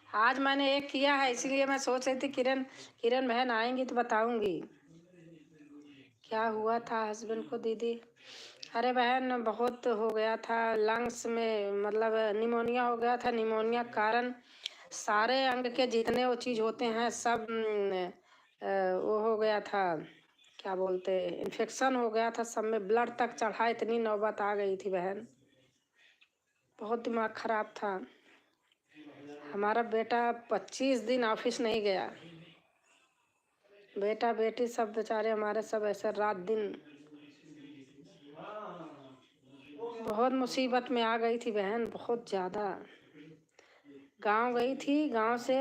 आज मैंने एक किया है, इसीलिए मैं सोच रही थी किरण बहन आएंगी तो बताऊँगी क्या हुआ था हस्बैंड को दीदी। अरे बहन बहुत हो गया था, लंग्स में मतलब निमोनिया हो गया था। निमोनिया के कारण सारे अंग के जितने वो चीज़ होते हैं सब वो हो गया था, क्या बोलते, इन्फेक्शन हो गया था सब में, ब्लड तक चढ़ा, इतनी नौबत आ गई थी बहन। बहुत दिमाग खराब था। हमारा बेटा 25 दिन ऑफिस नहीं गया। बेटा बेटी सब बेचारे हमारे सब ऐसे रात दिन बहुत मुसीबत में आ गई थी बहन, बहुत ज़्यादा। गांव गई थी, गांव से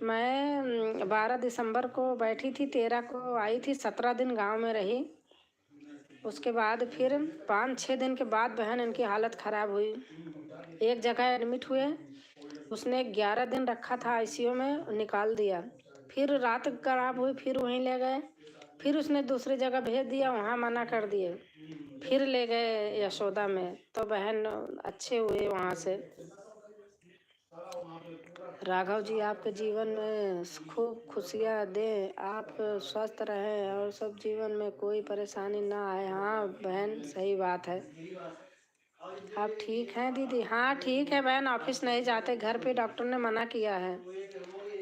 मैं 12 दिसंबर को बैठी थी, 13 को आई थी, 17 दिन गांव में रही। उसके बाद फिर 5-6 दिन के बाद बहन इनकी हालत ख़राब हुई। एक जगह एडमिट हुए, उसने 11 दिन रखा था आईसीयू में, निकाल दिया। फिर रात खराब हुई, फिर वहीं ले गए, फिर उसने दूसरी जगह भेज दिया, वहाँ मना कर दिए, फिर ले गए यशोदा में। तो बहन अच्छे हुए वहाँ से। राघव जी आपके जीवन में खूब खुशियाँ दें, आप स्वस्थ रहें और सब जीवन में कोई परेशानी ना आए। हाँ बहन सही बात है। आप ठीक हैं दीदी? हाँ ठीक है बहन, ऑफिस नहीं जाते, घर पे डॉक्टर ने मना किया है।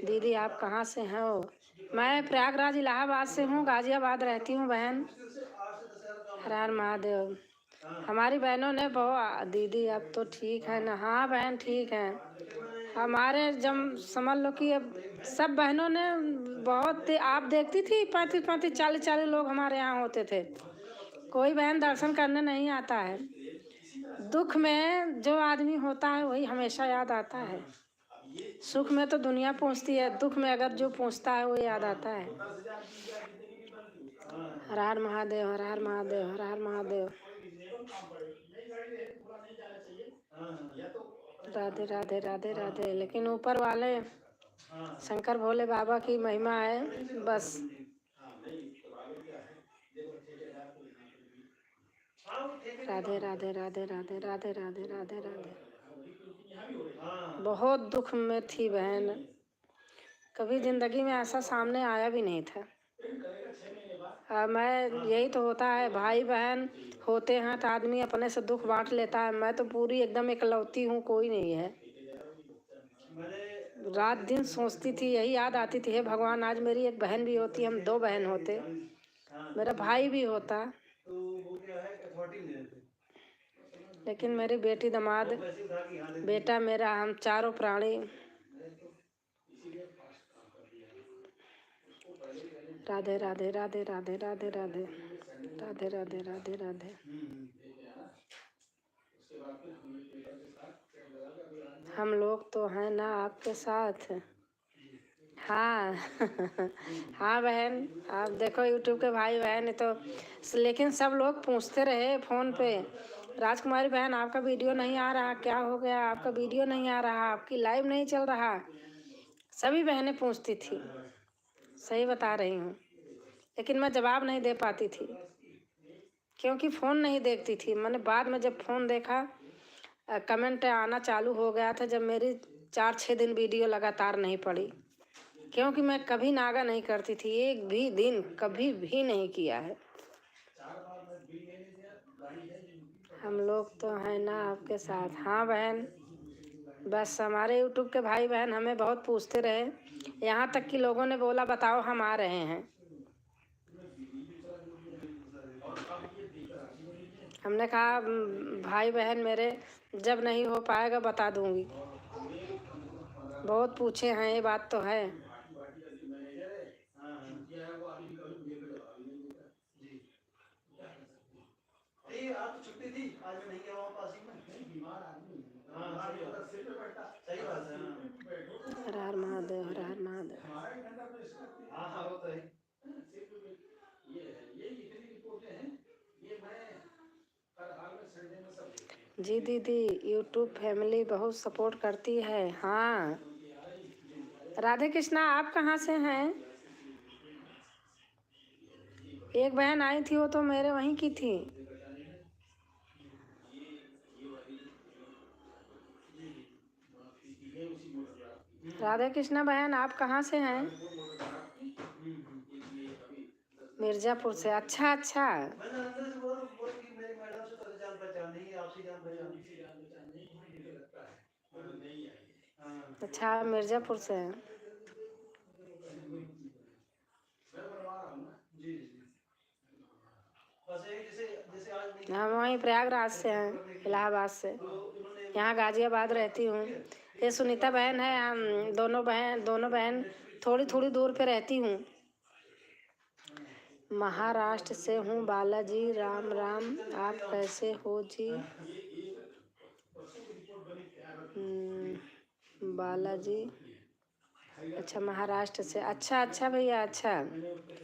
दीदी आप कहाँ से हो? मैं प्रयागराज इलाहाबाद से हूँ, गाजियाबाद रहती हूँ बहन। हर हर महादेव। हमारी बहनों ने बहुत, दीदी अब तो ठीक है ना? हाँ बहन ठीक है। हमारे जब समझ लो कि अब सब बहनों ने बहुत, आप देखती थी 35-35 40-40 लोग हमारे यहाँ होते थे। कोई बहन दर्शन करने नहीं आता है। दुख में जो आदमी होता है वही हमेशा याद आता है। सुख में तो दुनिया पहुँचती है, दुख में अगर जो पहुँचता है वो याद आता है। हर हर महादेव, हर हर महादेव, हर हर महादेव। राधे राधे राधे राधे। लेकिन ऊपर वाले शंकर भोले बाबा की महिमा है बस। राधे राधे राधे राधे राधे राधे राधे राधे। बहुत दुख में थी बहन, कभी जिंदगी में ऐसा सामने आया भी नहीं था। मैं, यही तो होता है, भाई बहन होते हैं तो आदमी अपने से दुख बांट लेता है। मैं तो पूरी एकदम इकलौती हूँ, कोई नहीं है। रात दिन सोचती थी, यही याद आती थी, हे भगवान आज मेरी एक बहन भी होती, हम 2 बहन होते, मेरा भाई भी होता। लेकिन मेरी बेटी दामाद, बेटा मेरा, हम चारों प्राणी। राधे राधे राधे राधे राधे राधे राधे राधे राधे राधे। हम लोग तो हैं ना आपके साथ। हाँ हाँ बहन, आप देखो यूट्यूब के भाई बहन तो, लेकिन सब लोग पूछते रहे फ़ोन पे, राजकुमारी बहन आपका वीडियो नहीं आ रहा, क्या हो गया, आपका वीडियो नहीं आ रहा, आपकी लाइव नहीं चल रहा। सभी बहनें पूछती थी, सही बता रही हूँ, लेकिन मैं जवाब नहीं दे पाती थी क्योंकि फ़ोन नहीं देखती थी। मैंने बाद में जब फ़ोन देखा, कमेंट आना चालू हो गया था जब मेरी 4-6 दिन वीडियो लगातार नहीं पड़ी, क्योंकि मैं कभी नागा नहीं करती थी, एक भी दिन कभी भी नहीं किया है। हम लोग तो हैं ना आपके साथ। हाँ बहन, बस हमारे यूट्यूब के भाई बहन हमें बहुत पूछते रहे, यहाँ तक कि लोगों ने बोला बताओ हम आ रहे हैं। हमने कहा भाई बहन मेरे, जब नहीं हो पाएगा बता दूंगी। बहुत पूछे हैं, ये बात तो है।
आज तो छुट्टी थी, आज मैं नहीं गया वहाँ पास ही में, बीमार आदमी। हाँ सिर पे पड़ता, सही बात है।
हर हर महादेव, हर हर महादेव।
हाँ हाँ वो तो है।
जी दीदी, यूट्यूब फैमिली बहुत सपोर्ट करती है। हाँ राधे कृष्णा, आप कहाँ से हैं? एक बहन आई थी, वो तो मेरे वहीं की थी। राधे कृष्णा बहन, आप कहाँ से हैं? मिर्जापुर से। अच्छा अच्छा,
मैंने अंदर से बोल कि मेरी मैडम से तो जान पहचान नहीं है, आपसे जान पहचान नहीं है।
अच्छा मिर्जापुर से हैं।
जी जी। बस यही जैसे आज नहीं,
हम वहीं प्रयागराज से हैं, इलाहाबाद से। यहाँ गाजियाबाद रहती हूँ। ये सुनीता बहन है, हम दोनों बहन थोड़ी थोड़ी दूर पे रहती हूँ। महाराष्ट्र से हूँ बालाजी। राम राम, आप कैसे हो जी? बालाजी, अच्छा महाराष्ट्र से। अच्छा अच्छा भैया, अच्छा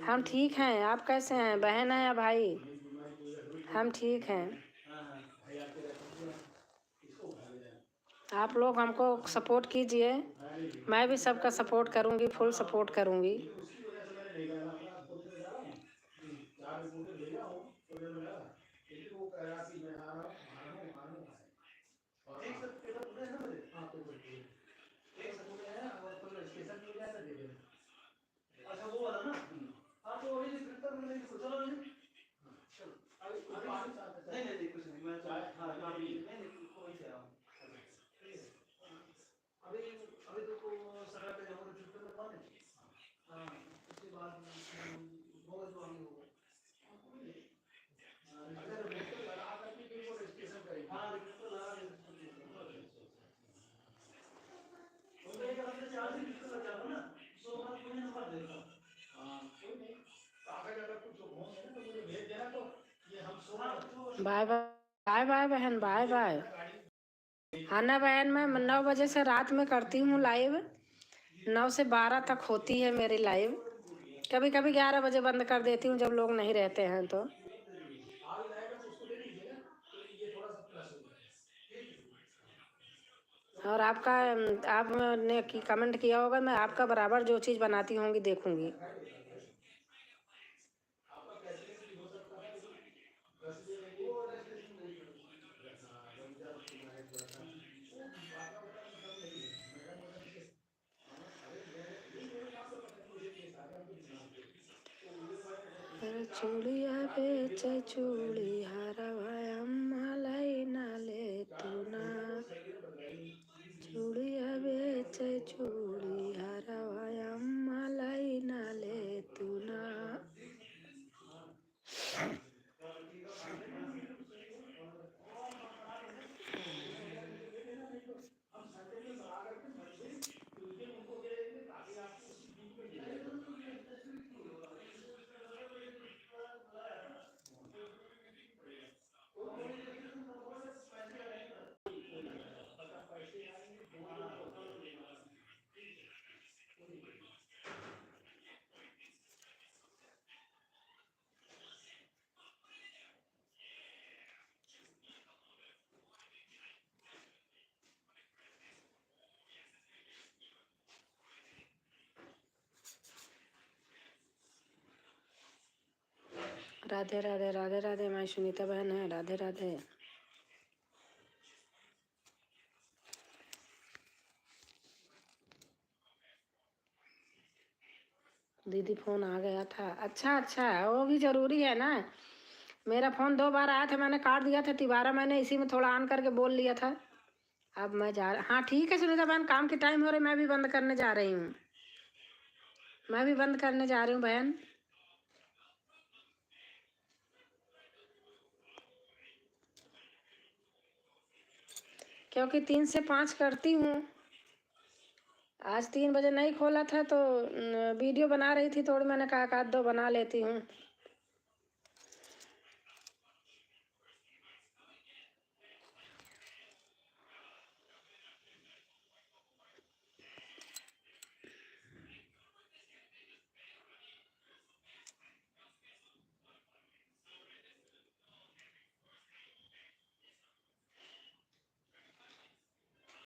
हम ठीक हैं। आप कैसे हैं, बहन हैं या भाई? हम ठीक हैं। आप लोग हमको सपोर्ट कीजिए, मैं भी सबका सपोर्ट करूँगी, फुल सपोर्ट करूँगी।
अच्छा वो वाला ना। हाँ तो वही फिर मैंने चलो नहीं नहीं कुछ नहीं, मैं हाँ नहीं वही से आऊँ। अभी अभी तो सगा पे जाऊँगा तो ट्रिप लगवाने। हाँ उसके बाद होगा जो आगे होगा। अगर रजिस्टर लगा करके फिर वो रजिस्ट्रेशन करेंगे। हाँ रजिस्टर लगा उनका एक हफ्ते से आज रजिस्टर लग जाता ना, तो मैं कोई नंबर देता। हाँ कोई नहीं, कागज अगर कुछ होंगे ना तो मुझे भेज देना, तो ये हम
बाय बाय, बाय बाय बहन, बाय बाय। हाँ ना बहन, मैं 9 बजे से रात में करती हूँ लाइव, 9 से 12 तक होती है मेरी लाइव। कभी कभी 11 बजे बंद कर देती हूँ जब लोग नहीं रहते हैं तो। और आपका, आपने कमेंट किया होगा, मैं आपका बराबर जो चीज़ बनाती होंगी देखूंगी। चूड़िया बेच चूड़ी हरवा मलाई नाले तू ना, चूड़िया बेच चूड़ी हरवा मलाई नाले तू ना। राधे राधे राधे राधे। मैं सुनीता बहन है, राधे राधे। दीदी फोन आ गया था। अच्छा अच्छा, वो भी जरूरी है ना। मेरा फोन 2 बार आया था, मैंने काट दिया था। तिबारा मैंने इसी में थोड़ा ऑन करके बोल लिया था। अब मैं जा रहा। हाँ ठीक है सुनीता बहन, काम की टाइम हो रही, मैं भी बंद करने जा रही हूँ। मैं भी बंद करने जा रही हूँ बहन। क्योंकि 3 से 5 करती हूँ। आज 3 बजे नहीं खोला था तो वीडियो बना रही थी थोड़ी, मैंने कहा 1 आध 2 बना लेती हूँ।